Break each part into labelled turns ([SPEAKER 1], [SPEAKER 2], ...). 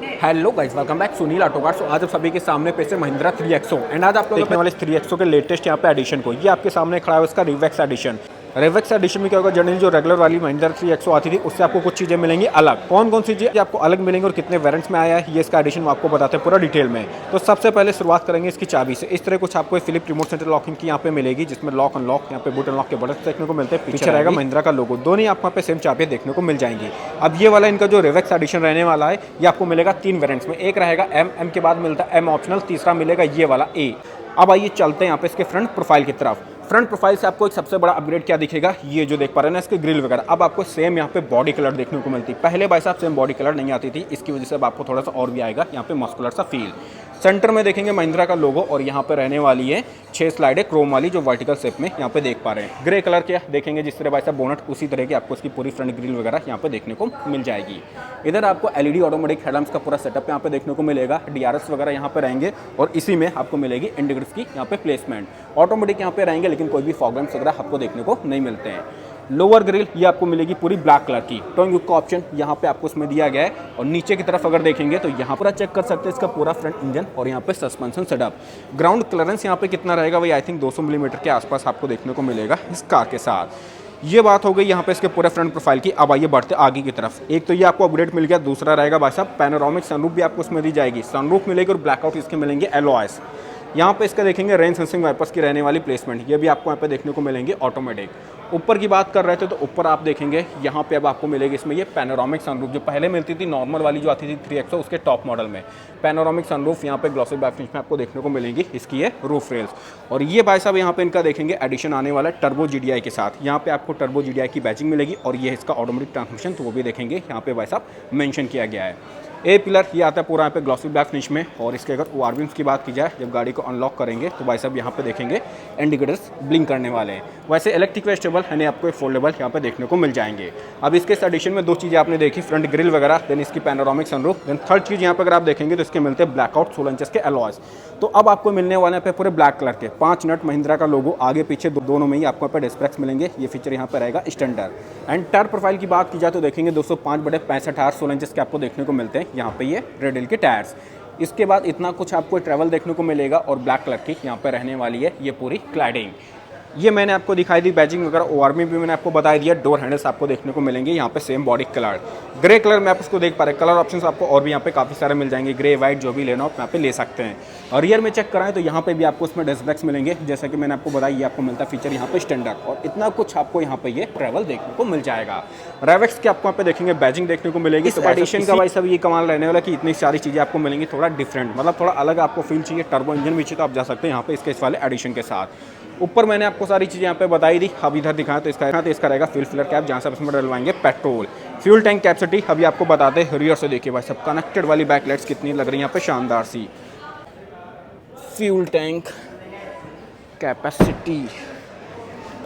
[SPEAKER 1] Hello guys, welcome back Sunil auto cars. आज आप सभी के सामने पे से महिंद्रा 3XO एंड आज आप लोग देखने वाले 3XO के लेटेस्ट यहाँ पे एडिशन को। ये आपके सामने खड़ा है उसका रिवेक्स एडिशन। रिवेक्स एडिशन में क्या होगा, जनरली जो रेगुलर वाली महिंद्रा 3XO आती थी उससे आपको कुछ चीज़ें मिलेंगी अलग। कौन कौन सी चीज़ें आपको अलग मिलेंगी और कितने वेरिएंट्स में आया है, ये इसका एडिशन आपको बताते हैं पूरा डिटेल में। तो सबसे पहले शुरुआत करेंगे इसकी चाबी से। इस तरह कुछ आपको फिलिप रिमोट सेंटर लॉकिंग की यहाँ पे मिलेगी, जिसमें लॉक अनलॉक यहाँ पे बूट अनलॉक के बटन देखने को मिलते हैं। पीछे रहेगा महिंद्रा का लोगो, दोनों आपको यहाँ पे सेम चाबियां देखने को मिल जाएंगी। अब ये वाला इनका जो रिवेक्स एडिशन रहने वाला है, ये आपको मिलेगा 3 वेरिएंट्स में। एक रहेगा एम के बाद मिलता है एम ऑप्शनल, तीसरा मिलेगा ये वाला ए। अब आइए चलते हैं यहाँ पे इसके फ्रंट प्रोफाइल की तरफ। फ्रंट प्रोफाइल से आपको एक सबसे बड़ा अपग्रेड क्या दिखेगा, ये जो देख पा रहे हैं ना इसके ग्रिल वगैरह, अब आपको सेम यहाँ पे बॉडी कलर देखने को मिलती है। पहले भाई साहब सेम बॉडी कलर नहीं आती थी, इसकी वजह से अब आपको थोड़ा सा और भी आएगा यहाँ पे मस्कुलर सा फील। सेंटर में देखेंगे महिंद्रा का लोगो और यहाँ पे रहने वाली है 6 स्लाइडें क्रोम वाली, जो वर्टिकल शेप में यहाँ पे देख पा रहे हैं। ग्रे कलर के देखेंगे जिस तरह भाई साहब बोनट, उसी तरह की आपको इसकी पूरी फ्रंट ग्रिल वगैरह यहाँ पे देखने को मिल जाएगी। इधर आपको एलईडी ऑटोमेटिक हेडलैम्प्स का पूरा सेटअप यहाँ पे देखने को मिलेगा। डीआरएस वगैरह यहाँ पे रहेंगे और इसी में आपको मिलेगी इंडिकेटर्स की यहाँ पे प्लेसमेंट। ऑटोमेटिक यहाँ पे रहेंगे, लेकिन कोई भी फॉग लैंप्स वगैरह आपको देखने को नहीं मिलते हैं। लोअर ग्रिल ये आपको मिलेगी पूरी ब्लैक कलर की। टोइंग हुक का ऑप्शन यहाँ पे आपको इसमें दिया गया है। और नीचे की तरफ अगर देखेंगे तो यहाँ पूरा चेक कर सकते हैं इसका पूरा फ्रंट इंजन और यहाँ पे सस्पेंशन सेटअप। ग्राउंड क्लियरेंस यहाँ पे कितना रहेगा भाई, आई थिंक 200 मिलीमीटर के आसपास आपको देखने को मिलेगा इस कार के साथ। ये बात हो गई यहाँ पे इसके पूरे फ्रंट प्रोफाइल की। अब आइए बढ़ते आगे की तरफ। एक तो ये आपको अपग्रेड मिल गया, दूसरा रहेगा भाई साहब पैनोरामिक सनरूफ भी आपको इसमें दी जाएगी। सनरूफ मिलेगी और ब्लैकआउट इसके मिलेंगे एलॉयस। यहाँ पे इसका देखेंगे रेन सेंसिंग वाइपर्स की रहने वाली प्लेसमेंट, ये भी आपको यहाँ पे देखने को मिलेंगे ऑटोमेटिक। ऊपर की बात कर रहे थे तो ऊपर आप देखेंगे यहाँ पे अब आपको मिलेगी इसमें ये पैनोरामिक सनरूफ, जो पहले मिलती थी नॉर्मल वाली जो आती थी 3XO उसके टॉप मॉडल में। पैनोरामिक सनरूफ यहाँ पे ग्लॉसी बैक फिनिश में आपको देखने को मिलेंगी इसकी ये रूफ रेल्स। और ये भाई साहब यहाँ पे इनका देखेंगे एडिशन आने वाला है टर्बो GDI के साथ। यहाँ पे आपको टर्बो GDI की बैजिंग मिलेगी और ये इसका ऑटोमेटिक ट्रांसमिशन, तो वो भी देखेंगे यहाँ पे भाई साहब मेंशन किया गया है। ए पिलर ये आता है पूरा यहाँ पे ग्लॉसी ब्लैक फिनिश में। और इसके अगर ORVs की बात की जाए, जब गाड़ी को अनलॉक करेंगे तो भाई साहब यहाँ पे देखेंगे इंडिकेटर्स ब्लिंक करने वाले हैं। वैसे इलेक्ट्रिक वेस्टेबल यानी आपको एक फोल्डेबल यहाँ पे देखने को मिल जाएंगे। अब इसके इस एडिशन में 2 चीज़ें आपने देखी, फ्रंट ग्रिल वगैरह, देन इसकी पैनोरामिक सनरूफ, देन थर्ड चीज़ यहाँ पे अगर आप देखेंगे तो इसके मिलते हैं ब्लैकआउट 16 इंचेस के अलॉयस। तो अब आपको मिलने वाले हैं पे पूरे ब्लैक कलर के 5 नट महिंद्रा का लोगो आगे पीछे दोनों में ही आपको यहाँ पे डिस्प्लेक्स मिलेंगे। ये फीचर यहाँ पे रहेगा स्टैंडर्ड। एंड टायर प्रोफाइल की बात की जाए तो देखेंगे 205/65 आर 16 इंचेस के आपको देखने को मिलते हैं यहाँ पे ये रेडियल के टायर्स। इसके बाद इतना कुछ आपको ट्रैवल देखने को मिलेगा और ब्लैक कलर की यहाँ पे रहने वाली है ये पूरी क्लैडिंग। ये मैंने आपको दिखाई दी बैजिंग वगैरह, ORV भी मैंने आपको बता दिया। डोर हैंडल्स आपको देखने को मिलेंगे यहाँ पे same body colour. Grey colour में आप इसको देख पा रहे हैं। कलर ऑप्शंस आपको और भी यहाँ पे काफ़ी सारे मिल जाएंगे, ग्रे वाइट जो भी लेना हो आप यहाँ पे ले सकते हैं। और रियर में चेक कराएं तो यहाँ पे भी आपको इसमें डिस्क ब्रेक्स मिलेंगे, जैसा कि मैंने आपको बताया ये आपको मिलता है फीचर यहाँ पे स्टैंडर्ड। और इतना कुछ आपको यहाँ पे ये ट्रैवल देखने को मिल जाएगा। रेवेक्स के आपको यहाँ पे देखेंगे बैजिंग देखने को मिलेगी। इस एडिशन का भाई सब ये कमाल रहने वाला कि इतनी सारी चीज़ें आपको मिलेंगी, थोड़ा डिफरेंट, मतलब थोड़ा अलग आपको फील चाहिए। टर्बो इंजन भी चाहिए तो आप जा सकते हैं यहाँ पे इसके इस वाले एडिशन के साथ। ऊपर मैंने आपको सारी चीज़ें यहाँ पे बताई दी। अब इधर दिखाएं तो इसका रहेगा फ्यूल फिलर कैप, जहाँ से आप इसमें डलवाएंगे पेट्रोल। फ्यूल टैंक कैपेसिटी अभी आपको बताते हैं। रियर से देखिए भाई सब कनेक्टेड वाली बैकलाइट्स कितनी लग रही है यहाँ पे शानदार सी। फ्यूल टैंक कैपेसिटी,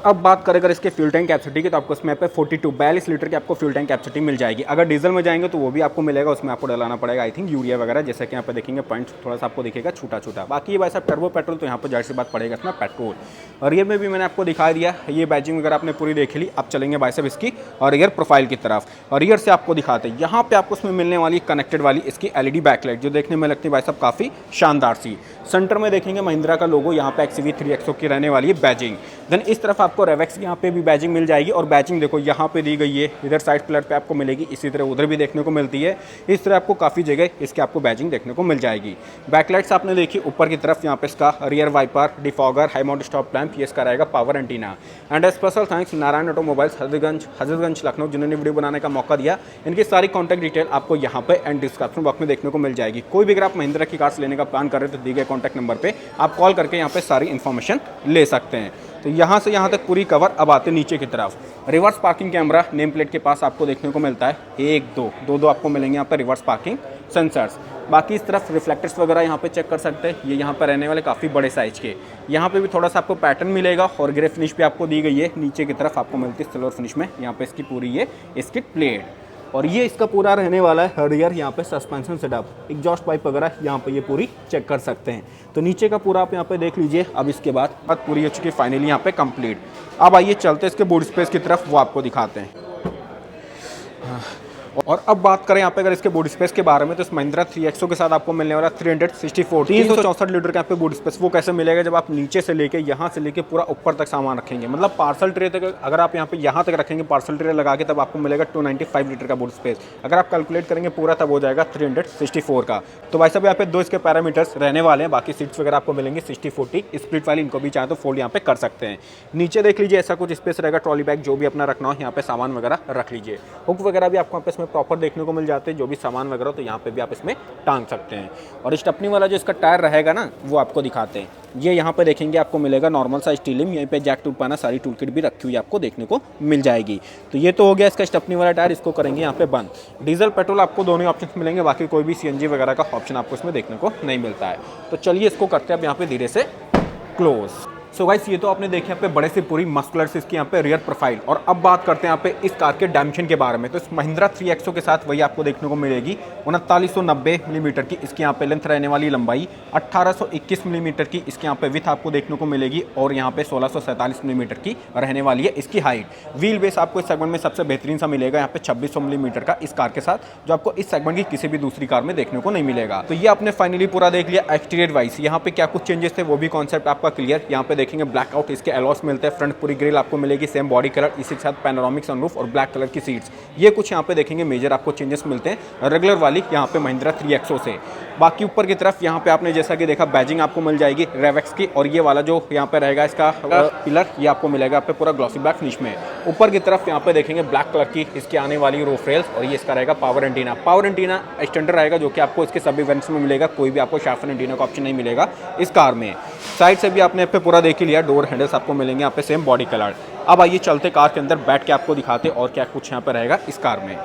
[SPEAKER 1] अब बात करें अगर इसके फ्यूल टैंक कैपेसिटी की तो आपको इसमें पे 42 लीटर की आपको फ्यूल टैंक कैपेसिटी मिल जाएगी। अगर डीजल में जाएंगे तो वो भी आपको मिलेगा, उसमें आपको डलाना पड़ेगा आई थिंक यूरिया वगैरह, जैसा कि यहाँ पे देखेंगे पॉइंट थोड़ा सा आपको दिखेगा छोटा छोटा। बाकी ये भाई साहब टर्बो पेट्रोल, तो यहाँ पर जाहिर सी बात पड़ेगा इसमें पेट्रोल। और रियर में भी मैंने आपको दिखा दिया, ये बैजिंग वगैरह आपने पूरी देख ली। अब चलेंगे भाई साहब इसकी और रियर प्रोफाइल की तरफ। और रियर से आपको दिखाते हैं यहाँ पे आपको उसमें मिलने वाली कनेक्टेड वाली इसकी LED बैकलाइट, जो देखने में लगती है भाई साहब काफ़ी शानदार सी। सेंटर में देखेंगे महिंद्रा का लोगो, यहाँ पे XUV 3XO की रहने वाली है बैजिंग। देन इस तरफ आपको रेवेक्स यहाँ पे भी बैजिंग मिल जाएगी। और बैजिंग देखो यहाँ पे दी गई है, इधर साइड पिलर पे आपको मिलेगी, इसी तरह उधर भी देखने को मिलती है। इस तरह आपको काफ़ी जगह इसके आपको बैजिंग देखने को मिल जाएगी। बैकलाइट्स आपने देखी ऊपर की तरफ, यहाँ पे इसका rear wiper, defogger, high mount stop lamp, ये इसका रहेगा power antenna. And special thanks Narayan automobiles Hazratganj Lucknow, जिन्होंने वीडियो बनाने का मौका दिया। इनकी सारी कॉन्टैक्ट डिटेल आपको यहाँ पे एंड डिस्क्रिप्शन बॉक्स में देखने को मिल जाएगी। कोई भी अगर आप महिंद्रा की कार्स लेने का प्लान कर रहे हैं तो दिए गए कॉन्टैक्ट नंबर पर आप कॉल करके यहाँ पे सारी इन्फॉर्मेशन ले सकते हैं। तो यहाँ से यहाँ तक पूरी कवर। अब आते नीचे की तरफ, reverse parking camera name plate के पास आपको देखने को मिलता है। 1 2 आपको मिलेंगे यहाँ पर रिवर्स पार्किंग सेंसर्स। बाकी इस तरफ रिफ्लेक्टर्स वगैरह यहाँ पे चेक कर सकते हैं, ये यहाँ पर रहने वाले काफ़ी बड़े साइज के। यहाँ पे भी थोड़ा सा आपको पैटर्न मिलेगा और ग्रे फिनिश भी आपको दी गई है। नीचे की तरफ आपको मिलती है सिल्वर फिनिश में, यहाँ पे इसकी पूरी ये इसकी प्लेट। और ये इसका पूरा रहने वाला है रियर यहाँ पे सस्पेंशन सेटअप, एग्जॉस्ट पाइप वगैरह यहाँ पे ये पूरी चेक कर सकते हैं। तो नीचे का पूरा आप यहाँ पे देख लीजिए। अब इसके बाद पूरी हो चुकी है फाइनली यहाँ पे कंप्लीट। अब आइए चलते इसके बूट स्पेस की तरफ, वो आपको दिखाते हैं। और अब बात करें यहाँ पे अगर इसके बूट स्पेस के बारे में, तो इस महिंद्रा 3XO के साथ आपको मिलने वाला 364 लीटर का यहाँ पे बूट स्पेस। वो कैसे मिलेगा, जब आप नीचे से लेके यहाँ से लेके पूरा ऊपर तक सामान रखेंगे, मतलब पार्सल ट्रे तक अगर आप यहाँ तक रखेंगे पार्सल ट्रे लगा के, तब आपको मिलेगा 295 लीटर का बूट स्पेस। अगर आप कैलकुलेट करेंगे पूरा तब हो जाएगा 364 का। तो भाई साहब यहाँ पे दो इसके पैरामीटर्स रहने वाले हैं। बाकी सीट्स वगैरह आपको मिलेंगे 60-40 स्प्लिट वाली, इनको भी चाहे तो फोल्ड यहाँ पे कर सकते हैं। नीचे देख लीजिए ऐसा कुछ स्पेस रहेगा, ट्रॉली बैग जो भी अपना रखना हो यहाँ पे सामान वगैरह रख लीजिए। हुक वगैरह भी आपको यहाँ पे इसमें प्रॉपर देखने को मिल जाते हैं, जो भी सामान वगैरह तो यहाँ पे भी आप इसमें टांग सकते हैं। और स्टेपनी वाला जो इसका टायर रहेगा ना, वो आपको दिखाते हैं। ये यहाँ पे देखेंगे आपको मिलेगा नॉर्मल साइज स्टीलिंग, यहीं पे जैक टूट पाना सारी टूल किट भी रखी हुई आपको देखने को मिल जाएगी। तो ये तो हो गया इसका स्टेपनी वाला टायर, इसको करेंगे यहाँ पे बंद। डीजल पेट्रोल आपको दोनों ऑप्शन मिलेंगे, बाकी कोई भी CNG वगैरह का ऑप्शन आपको इसमें देखने को नहीं मिलता है। तो चलिए इसको करते हैं अब यहाँ पे धीरे से क्लोज। सो गाइस ये तो आपने देखे यहाँ पे बड़े से पूरी मस्कुलर से इसकी यहाँ पे रियर प्रोफाइल। और अब बात करते हैं यहाँ पे इस कार के डायमेंशन के बारे में। तो इस महिंद्रा 3XO के साथ वही आपको देखने को मिलेगी 3990 मिलीमीटर की इसकी यहाँ पे लेंथ रहने वाली, लंबाई 1821 मिलीमीटर की इसके यहाँ पे विथ आपको देखने को मिलेगी, और यहाँ पे 1647 मिलीमीटर की रहने वाली है इसकी हाइट। व्हील बेस आपको इस सेगमेंट में सबसे बेहतरीन सा मिलेगा यहाँ पे 2600 मिलीमीटर का इस कार के साथ, जो आपको इस सेगमेंट की किसी भी दूसरी कार में देखने को नहीं मिलेगा। तो ये आपने फाइनली पूरा देख लिया एक्सटीरियर वाइज। यहाँ पे क्या कुछ चेंजेस थे वो भी कॉन्सेप्ट आपका क्लियर। यहाँ पे देखेंगे ब्लैकआउट इसके एलॉस मिलते हैं, फ्रंट पूरी ग्रिल आपको मिलेगी सेम बॉडी कलर, इसी के साथ पैनोरामिक सनरूफ और ब्लैक कलर की सीट्स। ये कुछ यहाँ पे देखेंगे मेजर आपको चेंजेस मिलते हैं रेगुलर वाली यहाँ पे महिंद्रा 3XO से। बाकी ऊपर की तरफ यहाँ पे आपने जैसा कि देखा बैजिंग आपको मिल जाएगी रेवेक्स की, और ये वाला जो यहाँ पे रहेगा इसका पिलर, ये आपको मिलेगा यहाँ पे पूरा ग्लॉसी ब्लैक फिनिश में। ऊपर की तरफ यहाँ पे देखेंगे ब्लैक कलर की इसकी आने वाली रूफ रेल्स, और ये इसका रहेगा power antenna. Power antenna extender रहेगा जो कि आपको इसके सभी वेरिएंट्स में मिलेगा, कोई भी आपको शार्पन एंटीना का ऑप्शन नहीं मिलेगा इस कार में। साइड से भी आपने यहाँ पे पूरा देख ही लिया, डोर हैंडल्स आपको मिलेंगे यहाँ पे सेम बॉडी कलर। अब आइए चलते कार के अंदर बैठ के आपको दिखाते और क्या कुछ यहाँ पे रहेगा इस कार में।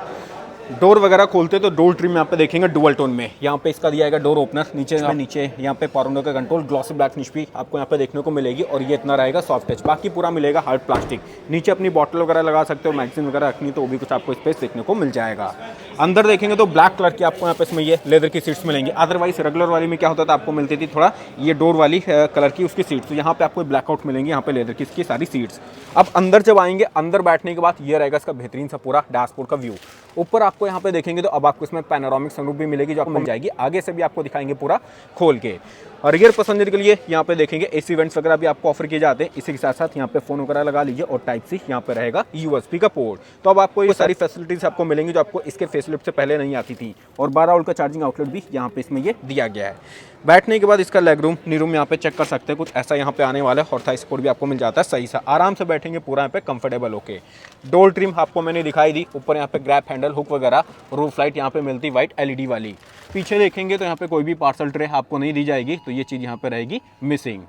[SPEAKER 1] डोर वगैरह खोलते तो डोर ट्रिम यहाँ पे देखेंगे डुअल टोन में। यहाँ पे इसका दिया जाएगा डोर ओपनर, नीचे यहाँ पे पावर विंडो का कंट्रोल, ग्लॉसी ब्लैक फिनिश भी आपको यहाँ पे देखने को मिलेगी, और ये इतना रहेगा सॉफ्ट टच। बाकी पूरा मिलेगा हार्ड प्लास्टिक। नीचे अपनी बॉटल वगैरह लगा सकते हो, मैगजीन वगैरह रखनी तो वो भी कुछ आपको स्पेस देखने को मिल जाएगा। अंदर देखेंगे तो ब्लैक कलर की आपको यहाँ पे इसमें ये लेदर की सीट्स मिलेंगी। अदरवाइज रेगुलर वाली में क्या होता था, आपको मिलती थी थोड़ा ये डोर वाली कलर की उसकी सीट्स, तो यहाँ पे आपको ब्लैकआउट मिलेंगी यहाँ पे लेदर की इसकी सारी सीट्स। अब अंदर जब आएंगे, अंदर बैठने के बाद ये रहेगा इसका बेहतरीन सा पूरा डैशबोर्ड का व्यू। ऊपर आपको यहाँ पे देखेंगे तो अब आपको इसमें पैनोरामिक सनरूफ भी मिलेगी जो आपको मिल जाएगी, आगे से भी आपको दिखाएंगे पूरा खोल के। और रियर पैसेंजर के लिए यहाँ पे देखेंगे AC वेंट्स वगैरह भी आपको ऑफर किए जाते हैं। इसी के साथ साथ यहाँ पे फोन वगैरह लगा लीजिए, और टाइप सी यहाँ पे रहेगा USB का पोर्ट। तो अब आपको ये सारी फैसिलिटीज आपको मिलेंगी जो आपको इसके फेसलिफ्ट से पहले नहीं आती थी। और 12 वोल्ट का चार्जिंग आउटलेट भी यहाँ पे इसमें ये दिया गया है। बैठने के बाद इसका लेग रूम नी रूम यहाँ पे चेक कर सकते हैं, कुछ ऐसा यहाँ पे आने वाला है, और थाई सपोर्ट भी आपको मिल जाता है सही सा। आराम से बैठेंगे पूरा यहाँ पे कंफर्टेबल होके। डोर ट्रिम आपको मैंने दिखाई दी, ऊपर यहाँ पे ग्रैब हैंडल, हुक वगैरह, रूफ लाइट यहाँ पे मिलती व्हाइट LED वाली। पीछे देखेंगे तो यहाँ पे कोई भी पार्सल ट्रे आपको नहीं दी जाएगी, तो ये चीज़ यहाँ पे रहेगी मिसिंग।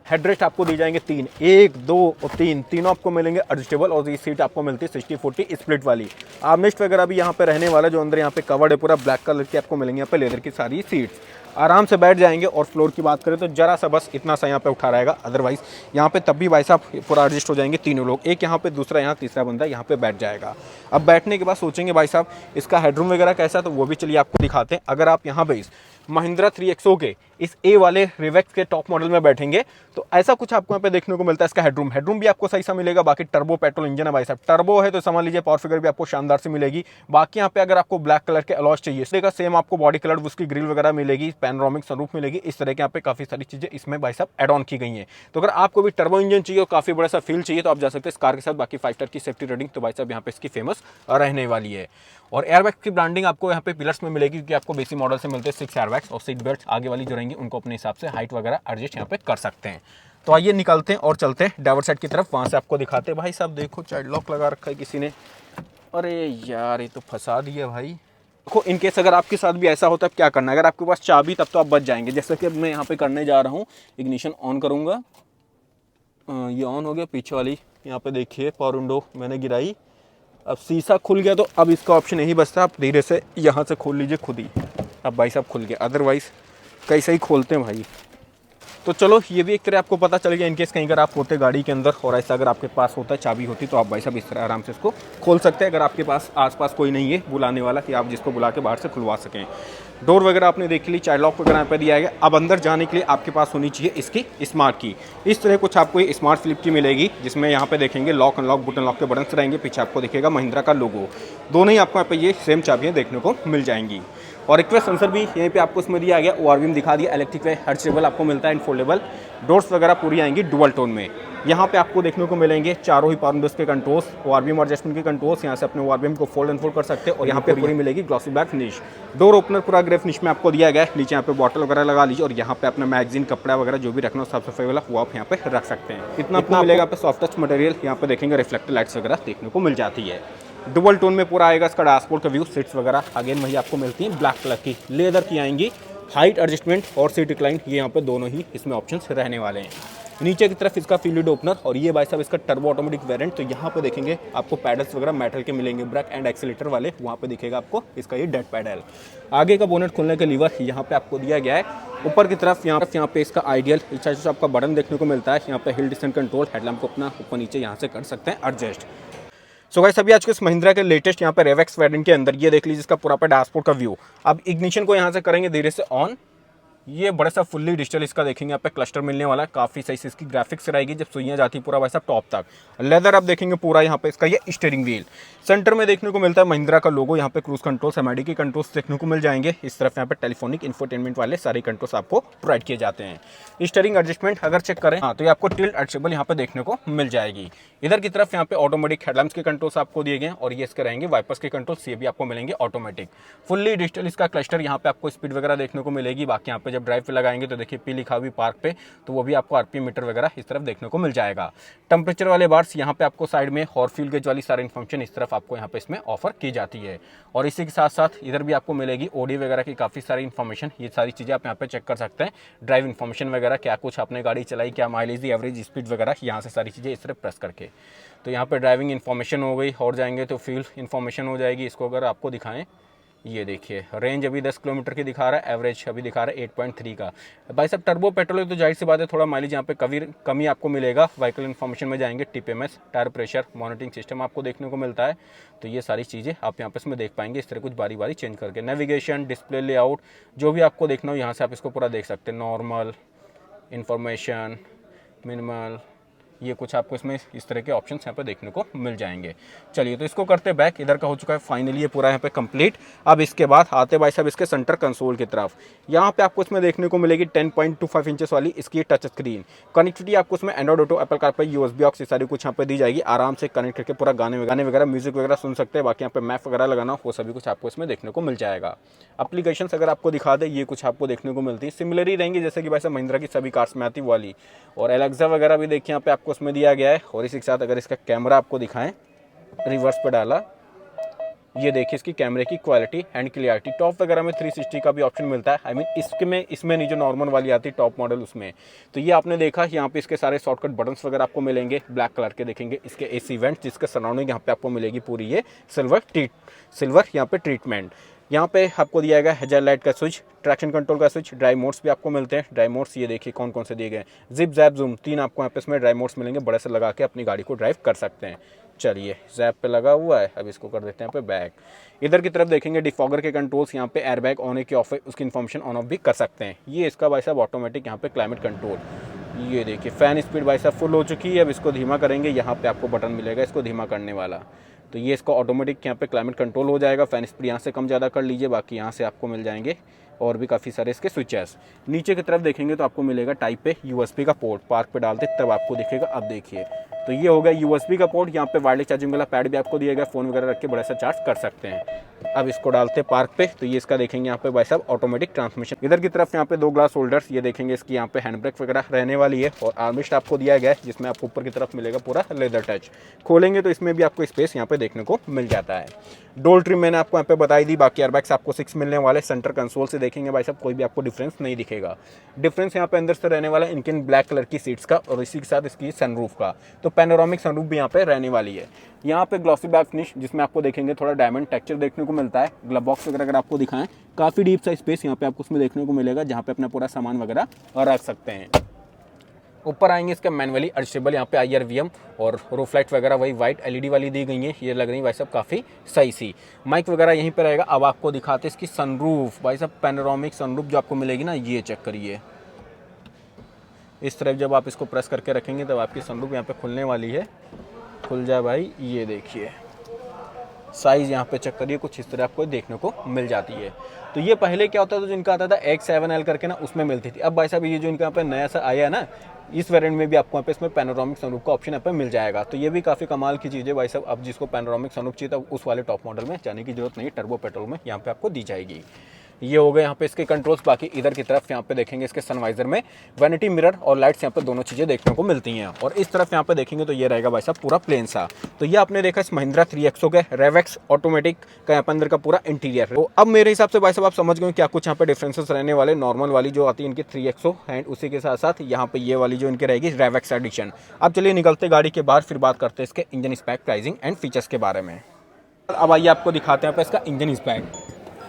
[SPEAKER 1] हेडरेस्ट आपको दी जाएंगे 3, 1, 2 और 3, तीनों आपको मिलेंगे एडजस्टेबल, और ये सीट आपको मिलती है 60-40 स्प्लिट वाली। आर्मरेस्ट वगैरह भी यहाँ पे रहने वाला, जो अंदर यहाँ पे कवर्ड है पूरा ब्लैक कलर की आपको मिलेंगे यहाँ पे लेदर की सारी सीट्स। आराम से बैठ जाएंगे। और फ्लोर की बात करें तो जरा सा बस इतना सा यहाँ पे उठा रहेगा, अदरवाइज यहाँ पे तब भी भाई साहब पूरा एडजस्ट हो जाएंगे तीनों लोग, एक यहाँ पे दूसरा यहाँ तीसरा बंदा यहाँ पे बैठ जाएगा। अब बैठने के बाद सोचेंगे भाई साहब इसका हेडरूम वगैरह कैसा, तो वो भी चलिए आपको दिखाते हैं। अगर आप यहाँ पे महिंद्रा 3XO के इस A वाले रिवेक्स के टॉप मॉडल में बैठेंगे तो ऐसा कुछ आपको यहाँ पे देखने को मिलता है। इसका हेडरूम भी आपको सही सा मिलेगा। बाकी टर्बो पेट्रोल इंजन है भाई साहब, टर्बो है तो समझ लीजिए पावर फिगर भी आपको शानदार से मिलेगी। बाकी यहाँ पे अगर आपको ब्लैक कलर के अलॉज चाहिए, इसका सेम आपको बॉडी कलर उसकी ग्रिल वगैरह मिलेगी, पैनोरामिक सनरूफ मिलेगी। इस तरह के यहाँ पे काफी सारी चीजें इसमें भाई साहब एड ऑन की गई हैं। तो अगर आपको भी टर्बो इंजन चाहिए और काफी बड़ा सा फील चाहिए तो आप जा सकते हैं इस कार के साथ। बाकी 5 स्टार की सेफ्टी रेटिंग तो भाई साहब यहाँ पे इसकी फेमस रहने वाली है। और एयरबैग की ब्रांडिंग आपको यहाँ पे पिलर्स में मिलेगी, क्योंकि आपको बेसिक मॉडल से मिलते हैं 6 एयरबैग्स, और सीट बेल्ट आगे वाली जो रहेंगी उनको अपने हिसाब से हाइट वगैरह एडजस्ट यहाँ पे कर सकते हैं। तो आइए निकलते हैं और चलते हैं ड्राइवर साइड की तरफ, वहाँ से आपको दिखाते हैं। भाई साहब देखो चाइल्ड लॉक लगा रखा है किसी ने, अरे यार ये तो फंसा दिया भाई। देखो इनकेस अगर आपके साथ भी ऐसा होता है क्या करना है, अगर आपके पास चाबी तब तो आप बच जाएंगे। जैसे कि अब मैं यहाँ पे करने जा रहा हूँ, इग्निशन ऑन करूँगा, ये ऑन हो गया। पीछे वाली यहाँ पे देखिए पावर विंडो मैंने गिराई, अब शीशा खुल गया। तो अब इसका ऑप्शन यही बचता है, आप धीरे से यहाँ से खोल लीजिए खुद ही। अब भाई साहब खुल गया, अदरवाइज कैसे ही खोलते हैं भाई। तो चलो ये भी एक तरह आपको पता चल गया, इनकेस कहीं अगर आप होते गाड़ी के अंदर और ऐसा अगर आपके पास होता है चाबी होती तो आप भाई साहब इस तरह आराम से इसको खोल सकते हैं, अगर आपके पास आसपास कोई नहीं है बुलाने वाला कि आप जिसको बुला के बाहर से खुलवा सकें। डोर वगैरह आपने देख ली, चाइल्ड लॉक वगैरह यहाँ पर दिया गया। अब अंदर जाने के लिए आपके पास होनी चाहिए इसकी स्मार्ट की। इस तरह कुछ आपको ये स्मार्ट फ्लिप की मिलेगी, जिसमें यहाँ पे देखेंगे लॉक अनलॉक बटन लॉक के बटन्स रहेंगे, पीछे आपको दिखेगा महिंद्रा का लोगो। दोनों ही आपको यहाँ पे ये सेम चाबियाँ देखने को मिल जाएंगी। और रिक्वेस्ट सेंसर भी यहीं पे आपको इसमें दिया गया, ORVM दिखा दिया, इलेक्ट्रिक वे एडजस्टेबल आपको मिलता है, इनफोल्डेबल डोर्स वगैरह पूरी आएंगी डुअल टोन में। यहाँ पे आपको देखने को मिलेंगे चारों ही पावर विंडोज के कंट्रोल्स, ORVM एडजस्टमेंट के कंट्रोल्स, यहाँ से अपने ORVM को फोल्ड एंड फोल्ड कर सकते हैं। और यहाँ पे पूरी मिलेगी glossy black finish. Door opener पूरा ग्रे फिनिश में आपको दिया गया है। नीचे यहाँ पे बॉटल वगैरह लगा लीजिए और यहाँ पे अपना मैगजीन कपड़ा वगैरह जो भी रखना हो साफ सफाई वाला वो आप यहाँ पे रख सकते हैं। इतना आपको मिलेगा पे सॉफ्ट टच मटेरियल, यहाँ पे देखेंगे रिफ्लेक्टर लाइट्स वगैरह देखने को मिल जाती है। डुअल टोन में पूरा आएगा इसका डैशबोर्ड का व्यू। सीट्स वगैरह अगेन वही आपको मिलती हैं ब्लैक कलर की, लेदर की आएंगी। हाइट एडजस्टमेंट और सीट रिक्लाइन ये यहाँ पे दोनों ही इसमें ऑप्शंस रहने वाले हैं। नीचे की तरफ इसका फ्यूल लिड ओपनर और ये भाई साहब इसका टर्बो ऑटोमेटिक वेरिएंट। तो यहाँ पे देखेंगे आपको पैडल्स वगैरह मेटल के मिलेंगे, ब्रेक एंड एक्सीलेटर वाले, वहाँ पे दिखेगा आपको इसका ये डेड पैडल। आगे का बोनेट खोलने का लीवर यहाँ पे आपको दिया गया है। ऊपर की तरफ यहाँ पे इसका आइडियल इच्छा आपका बटन देखने को मिलता है। यहाँ पे हिल डिस्टेंस कंट्रोल, हेडलैम्प को अपना ऊपर नीचे यहाँ से कर सकते हैं एडजस्ट। सो गाइस अभी आज के इस महिंद्रा के लेटेस्ट यहाँ पे रेवेक्स वेरिएंट के अंदर ये देख लीजिए इसका पूरा डैशबोर्ड का व्यू। अब इग्निशन को यहाँ से करेंगे धीरे से ऑन, ये बड़ा सा फुल्ली डिजिटल इसका देखेंगे यहाँ पे क्लस्टर मिलने वाला है, काफ़ी सही से इसकी ग्राफिक्स रहेगी जब सुइयाँ जाती है पूरा वैसा टॉप तक। लेदर आप देखेंगे पूरा यहाँ पे इसका ये स्टीयरिंग व्हील। सेंटर में देखने को मिलता है महिंद्रा का लोगो, यहाँ पे क्रूज कंट्रोल्स MID के कंट्रोल्स देखने को मिल जाएंगे। इस तरफ यहाँ पे टेलीफोनिक इंफोटेनमेंट वाले सारे कंट्रोल्स आपको प्रोवाइड किए जाते हैं। स्टीयरिंग एडजस्टमेंट अगर चेक करें तो ये आपको टिल्ट एडजस्टेबल यहाँ पे देखने को मिल जाएगी। इधर की तरफ यहाँ पे ऑटोमेटिक हेडलैम्प्स के कंट्रोल्स आपको दिए गए और ये इसके रहेंगे वाइपर्स के कंट्रोल्स, ये भी आपको मिलेंगे ऑटोमेटिक। फुल्ली डिजिटल इसका क्लस्टर, यहाँ पे आपको स्पीड वगैरह देखने को मिलेगी। बाकी यहाँ पे जब ड्राइव पे लगाएंगे तो देखिए पी लिखा हुआ पार्क पे, तो वो भी आपको RPM मीटर वगैरह इस तरफ देखने को मिल जाएगा। टेम्परेचर वाले बार्स यहाँ पे आपको साइड में और फ्यूल गेज वाली सारी इन्फॉर्मेशन इस तरफ आपको यहाँ पे इसमें ऑफर की जाती है। और इसी के साथ साथ इधर भी आपको मिलेगी OD वगैरह की काफ़ी सारी इन्फॉर्मेशन, ये सारी चीज़ें आप यहाँ पे चेक कर सकते हैं। ड्राइव इन्फॉर्मेशन वगैरह, क्या कुछ आपने गाड़ी चलाई, क्या माइलेज दी, एवरेज स्पीड वगैरह, यहाँ से सारी चीज़ें इस तरफ प्रेस करके। तो यहाँ पे ड्राइविंग इन्फॉर्मेशन हो गई, और जाएंगे तो फ्यूल इन्फॉर्मेशन हो जाएगी। इसको अगर आपको दिखाएं, ये देखिए रेंज अभी 10 किलोमीटर की दिखा रहा है, एवरेज अभी दिखा रहा है 8.3 का। भाई साहब टर्बो पेट्रोल है तो जाहिर सी बात है थोड़ा माइलेज यहाँ पे कमी आपको मिलेगा। व्हीकल इन्फॉर्मेशन में जाएंगे, TPMS, tyre pressure monitoring system आपको देखने को मिलता है। तो ये सारी चीज़ें आप यहाँ पे इसमें देख पाएंगे इस तरह कुछ बारी बारी चेंज करके। नेविगेशन, डिस्प्ले लेआउट, जो भी आपको देखना हो यहाँ से आप इसको पूरा देख सकते हैं। नॉर्मल, इन्फॉर्मेशन, मिनिमल, ये कुछ आपको इसमें इस तरह के ऑप्शंस यहाँ पे देखने को मिल जाएंगे। चलिए तो इसको करते बैक, इधर का हो चुका है फाइनली ये पूरा यहाँ पे कंप्लीट। अब इसके बाद आते भाई साहब इसके सेंटर कंसोल की तरफ। यहाँ पे आपको इसमें देखने को मिलेगी 10.25 इंचेस वाली इसकी टच स्क्रीन। कनेक्टिविटी आपको इसमें Android auto, Apple CarPlay, USB aux, ये सारी कुछ यहाँ पे दी जाएगी। आराम से कनेक्ट करके पूरा गाने वगैरह म्यूजिक वगैरह सुन सकते हैं। बाकी यहाँ पे मैप वगैरह लगाना वो सभी कुछ आपको इसमें देखने को मिल जाएगा। एप्लीकेशंस अगर आपको दिखा दे, ये कुछ आपको देखने को मिलती है, सिमिलर ही रहेंगी जैसे कि भाई साहब महिंद्रा की सभी कार्स में आती वाली। और एलेक्सा वगैरह भी देखिए यहाँ पे आपको इसमें दिया गया है। और इसी के साथ अगर इसका कैमरा आपको दिखाएं, रिवर्स पे डाला, ये देखिए इसकी कैमरे की क्वालिटी एंड क्लियरिटी। टॉप वगैरह में 360 का भी ऑप्शन मिलता है। आई मीन इसमें नहीं, जो नॉर्मल वाली आती है टॉप मॉडल उसमें। तो ये आपने देखा, यहाँ पे इसके सारे शॉर्टकट बटन्स वगैरह आपको मिलेंगे ब्लैक कलर के। देखेंगे इसके AC वेंट, जिसके सराउंडिंग यहाँ पे आपको मिलेगी पूरी ये सिल्वर यहाँ पे ट्रीटमेंट। यहाँ पे आपको दिया गया हेजाइल लाइट का स्विच, ट्रैक्शन कंट्रोल का स्विच, ड्राइव मोड्स भी आपको मिलते हैं। ड्राइव मोड्स ये देखिए कौन कौन से दिए गए, जिप जैप जूम, 3 आपको यहाँ पे इसमें ड्राइव मोड्स मिलेंगे। बड़े से लगा के अपनी गाड़ी को ड्राइव कर सकते हैं। चलिए जैप पे लगा हुआ है, अब इसको कर देते हैं यहाँ पे बैक। इधर की तरफ देखेंगे डिफॉगर के कंट्रोल्स, यहाँ पे एयरबैग ऑन है कि ऑफ है उसकी इन्फॉर्मेशन ऑन ऑफ भी कर सकते हैं। ये इसका भाई साहब ऑटोमेटिक यहाँ पे क्लाइमेट कंट्रोल, ये देखिए फैन स्पीड भाई साहब फुल हो चुकी है। अब इसको धीमा करेंगे, यहाँ पे आपको बटन मिलेगा इसको धीमा करने वाला। तो ये इसका ऑटोमेटिक यहाँ पे क्लाइमेट कंट्रोल हो जाएगा। फैन स्पीड यहाँ से कम ज़्यादा कर लीजिए। बाकी यहाँ से आपको मिल जाएंगे और भी काफ़ी सारे इसके स्विचेस। नीचे की तरफ देखेंगे तो आपको मिलेगा टाइप पे USB का पोर्ट, पार्क पे डालते तब आपको दिखेगा। अब देखिए तो ये हो गया USB का पोर्ट। यहाँ पे वायरलेस चार्जिंग वाला पैड भी आपको दिया गया, फ़ोन वगैरह रख के बड़ा सा चार्ज कर सकते हैं। अब इसको डालते पार्क पे, तो ये इसका देखेंगे यहाँ पे भाई साहब ऑटोमेटिक ट्रांसमिशन। इधर की तरफ यहाँ पे 2 ग्लास होल्डर्स, ये देखेंगे इसकी यहाँ पे हैंड ब्रेक वगैरह रहने वाली है। और आर्मरेस्ट आपको दिया गया है, जिसमें आपको ऊपर की तरफ मिलेगा पूरा लेदर टच। खोलेंगे तो इसमें भी आपको स्पेस यहाँ पे देखने को मिल जाता है। डोल ट्रिम मैंने आपको यहाँ पे बताई दी। बाकी एयरबैग्स आपको 6 मिलने वाले। सेंटर कंसोल से देखेंगे भाई साहब कोई भी आपको डिफरेंस नहीं दिखेगा। डिफरेंस यहाँ पे अंदर से रहने वाला इनके ब्लैक कलर की सीट्स का और इसी के साथ इसकी सनरूफ का। तो पैनोरामिक सनरूफ भी यहाँ पे रहने वाली है। यहाँ पे ग्लॉसी बैक फिनिश, जिसमें आपको देखेंगे थोड़ा डायमंड टेक्सचर देखने को मिलता है। ग्लव बॉक्स वगैरह अगर आपको दिखाएं, काफ़ी डीप सा स्पेस यहाँ पे आपको उसमें देखने को मिलेगा, जहाँ पे अपना पूरा सामान वगैरह रख सकते हैं। ऊपर आएंगे इसके मैनुअली एडजस्टेबल यहाँ पे IRVM और रूफ लाइट वगैरह वही वाइट LED वाली दी गई है, ये लग रही भाई साहब काफ़ी सही सी। माइक वगैरह यहीं पे रहेगा। अब आपको दिखाते हैं इसकी सनरूफ, भाई साहब पैनोरामिक सनरूफ जो आपको मिलेगी ना, ये चेक करिए। इस तरफ जब आप इसको प्रेस करके रखेंगे तब आपकी सनरूफ यहाँ पे खुलने वाली है। खुल जाए भाई, ये देखिए साइज़ यहाँ पे चेक करिए, कुछ इस तरह आपको देखने को मिल जाती है। तो ये पहले क्या होता था, जिनका आता था X7L करके ना, उसमें मिलती थी। अब भाई साहब ये जो इनका यहाँ पे नया सा आया है ना, इस वेरिएंट में भी आपको यहाँ पे इसमें पैनोरामिक सनरूफ का ऑप्शन यहाँ पे मिल जाएगा। तो ये भी काफ़ी कमाल की चीज़ है भाई साहब। अब जिसको पैनोरामिक सनरूफ चाहिए था उस वाले टॉप मॉडल में जाने की जरूरत नहीं, टर्बो पेट्रोल में यहाँ पे आपको दी जाएगी। ये हो गए यहाँ पे इसके कंट्रोल्स। बाकी इधर की तरफ यहाँ पे देखेंगे इसके सनवाइजर में वैनिटी मिरर और लाइट्स यहाँ पे दोनों चीज़ें देखने को मिलती हैं। और इस तरफ यहाँ पे देखेंगे तो ये रहेगा भाई साहब पूरा प्लेन सा। तो ये आपने देखा इस महिंद्रा 3XO के रेवेक्स ऑटोमेटिक का यहाँ पे अंदर का पूरा इंटीरियर। तो अब मेरे हिसाब से भाई साहब आप समझ गए क्या कुछ यहाँ पे डिफरेंसेस रहने वाले। नॉर्मल वाली जो आती है इनकी 3XO एंड उसी के साथ साथ यहाँ पे ये वाली जो इनकी रहेगी रेवेक्स एडिशन। अब चलिए निकलते गाड़ी के बाहर, फिर बात करते हैं इसके engine spec, pricing and features के बारे में। अब आइए आपको दिखाते हैं इसका इंजन स्पेक।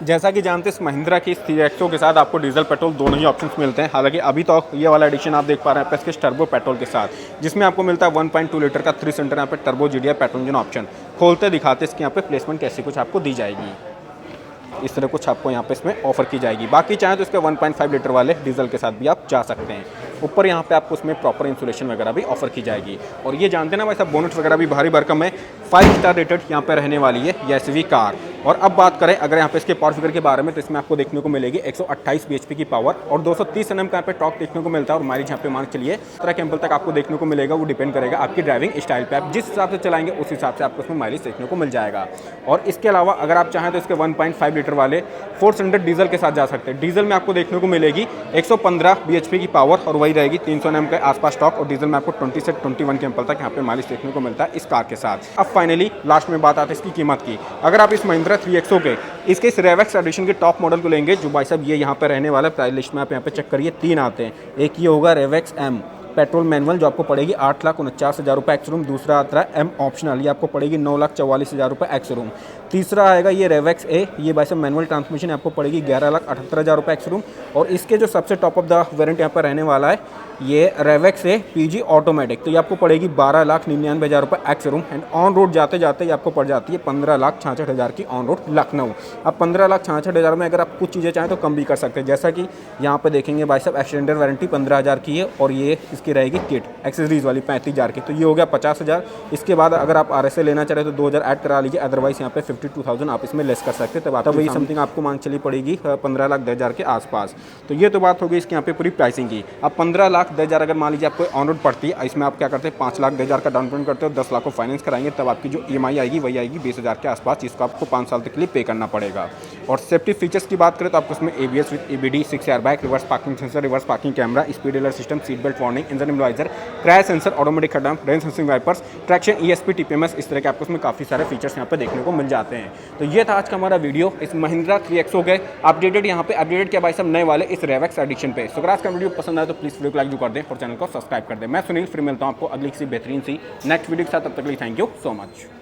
[SPEAKER 1] जैसा कि जानते हैं इस महिंद्रा की 3XO के साथ आपको डीजल पेट्रोल दोनों ही ऑप्शंस मिलते हैं। हालांकि अभी तो ये वाला एडिशन आप देख पा रहे हैं इसके टर्बो पेट्रोल के साथ, जिसमें आपको मिलता है 1.2 लीटर का 3 सिलेंडर यहाँ पे turbo GDI petrol engine option. खोलते दिखाते इसकी यहाँ पे प्लेसमेंट कैसी कुछ आपको दी जाएगी। इस तरह कुछ आपको यहाँ पे इसमें ऑफर की जाएगी। बाकी चाहे तो इसके 1.5 लीटर वाले डीजल के साथ भी आप जा सकते हैं। ऊपर यहाँ पे आपको उसमें प्रॉपर इंसुलेशन वगैरह भी ऑफर की जाएगी। और ये जानते हैं ना भाई साहब, बोनट वगैरह भी भारी भरकम है। 5 स्टार रेटेड यहाँ पे रहने वाली है ये SUV कार। और अब बात करें अगर यहाँ पे इसके पावर फिगर के बारे में, तो इसमें आपको देखने को मिलेगी 128 bhp की पावर और 230 Nm का यहाँ पे टॉर्क देखने को मिलता है। और माइलेज यहाँ पे मान चलिए 17 km तक आपको देखने को मिलेगा। वो डिपेंड करेगा आपकी ड्राइविंग स्टाइल पे, आप जिस हिसाब से चलाएंगे उस हिसाब से आपको उसमें माइलेज देखने को मिल जाएगा। और इसके अलावा अगर आप चाहें तो इसके 1.5 लीटर वाले 4 सिलेंडर डीजल के साथ जा सकते हैं। डीजल में आपको देखने को मिलेगी 115 bhp की पावर और वही रहेगी 300 Nm के आसपास टॉर्क। और डीजल में आपको 20 से 21 km तक यहाँ पे माइलेज देखने को मिलता है इस कार के साथ। अब फाइनली लास्ट में बात आती है इसकी कीमत की। अगर आप इस महिंद्रा 3XO के इसके इस रेवेक्स एडिशन के टॉप मॉडल को लेंगे, जो भाई साहब ये यहाँ पे रहने वाला प्राइस लिस्ट में आप यहाँ पे चेक करिए 3 आते हैं। एक ये होगा रेवेक्स M पेट्रोल मैनुअल जो आपको पड़ेगी 8,49,000 रुपये एक्स रूम। दूसरा आता है M ऑप्शनल, ये आपको पड़ेगी 9,44,000 रुपये एक्स रूम। तीसरा आएगा ये रेवेक्स A, ये भाई साहब मैनुअल ट्रांसमिशन आपको पड़ेगी 11,78,000 रुपये एक्स रूम। और इसके जो सबसे टॉप ऑफ द वेरिएंट यहाँ पर रहने वाला है ये रेवेक्स A PG ऑटोमेटिक, तो ये आपको पड़ेगी 12,99,000 रुपये x room. And on road जाते जाते ये आपको पड़ जाती है 15,66,000 की ऑन रोड लखनऊ। अब 15,66,000 में अगर आप कुछ चीज़ें चाहें तो कम भी कर सकते हैं, जैसा कि यहाँ पे देखेंगे भाई साहब एक्सीडेंटल वारंटी 15,000 की है और ये इसकी रहेगी किट एक्सेसरीज वाली 35,000 की, तो ये हो गया 50,000। इसके बाद अगर आप RSA लेना चाहे तो 2,000 ऐड करा लीजिए, अदरवाइज यहाँ पे 52,000 आप इसमें लेस कर सकते हैं। तब आता वही समथिंग आपको मांग चली पड़ेगी 15,10,000 के आसपास। तो ये तो बात होगी इसकी यहाँ पे पूरी प्राइसिंग की। अब 15,10,000 अगर मान लीजिए आपको ऑन रोड पड़ती है, इसमें आप क्या करते हैं 5,10,000 का डाउन पेमेंट करते हो, 10 लाख को फाइनेंस कराएंगे, तब आपकी जो EMI आएगी वही आएगी 20,000 के आसपास, जिसको आपको 5 साल तक के लिए पे करना पड़ेगा। और सेफ्टी फीचर्स की बात करें तो आपको उसमें ABS with EBD, 6 airbag, reverse parking sensor, reverse parking camera, speed alert system, seat belt warning, engine immobiliser, crash sensor, automatic head lamp, rain sensing wipers, traction ESP TPMS, इस तरह के आपको उसमें काफ़ी सारे फीचर्स यहाँ पे देखने को मिल जाते हैं। तो ये था आज का हमारा वीडियो इस महिंद्रा 3XO के अपडेटेड यहाँ पे अपडेटेड किया भाई साहब नए वाले इस रेवेक्स एडिशन पे। सो अगर आज का वीडियो पसंद आए तो प्लीज़ वीडियो को लाइक जो कर दें और चैनल को सब्सक्राइब कर दें। मैं सुनील, फिर मिलता हूँ आपको अगली किसी बेहतरीन सी नेक्स्ट वीडियो के साथ, तब तक के लिए थैंक यू सो मच।